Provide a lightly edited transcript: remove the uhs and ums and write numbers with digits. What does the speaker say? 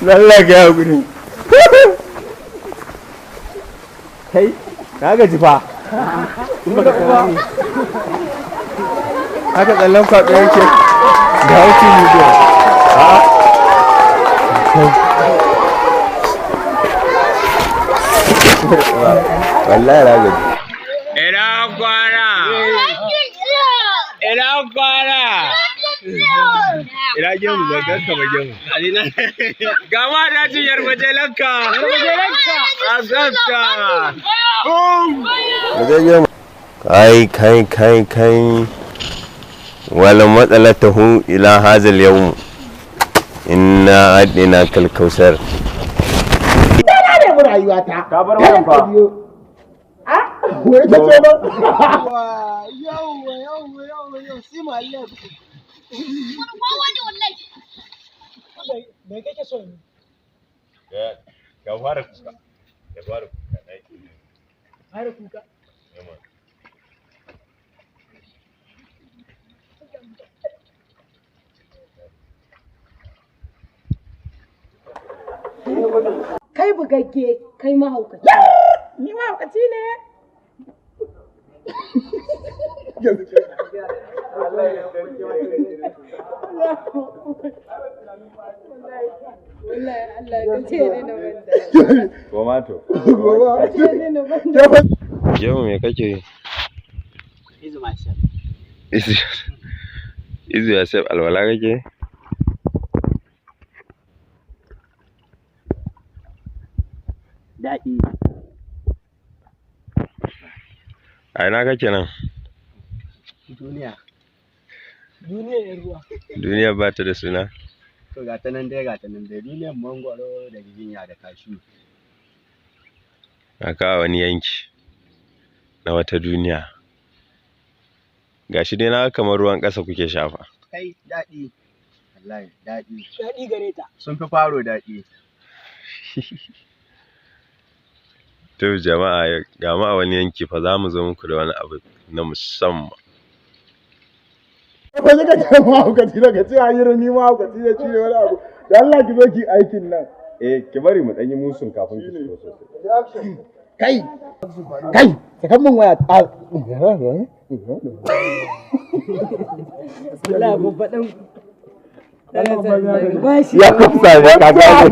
Allah ka ya guri. Kai, ka gaji fa. Kun ba ka haka tsallan kwaɗo yake da hauki video. Wallahi na gaji. Ina kwana. Ina gemu ba ganka ba gemu. Gama da ciyar majalanka. A ganka. Majalan. Kai. Wala matsalatahu ila hazal yawm. Inna adina kal kausar. Ina ne mu rayuwata. Ka bar wannan fa. Wai ta ce ba. Yau, sima Allah. Wani wallahi. Me kake so ne? Ka fara kuka. Ya fara kuka dai. Fara kuka. Kai bugagge, kai mahaukaci. Ni mahaukaci ne. Wallahi Allah ka ce ni na banda. Tomato. Yau me kake yi? Izu myself. Izu yasef alwala kake? Daɗi. A ina kake nan? Duniya yan ruwa. Duniya ba ta da suna. To ga ta nan dai. Duniyar mangwaro da giginya da kashu. A kawo wani yanki na wata duniya. Gashi dai na kamar ruwan ƙasa kuke shafa. Kai daɗi. Wallahi daɗi. Daɗi gare ta. Sun fi faro daɗi. To jama'a ga mu a wani yanki fa za mu zo muku da wani abu na musamman. Ba zaka ce mahaukaci daga cewa yi ni mahaukaci ne shi ne wani abu. Da Allah ki zo ki aikin nan. Ki bari mu ɗanyi musun kafin ki fito sosai. Kai, sakan min waya. Wallahi babba dan Ya kusa ne ka gane.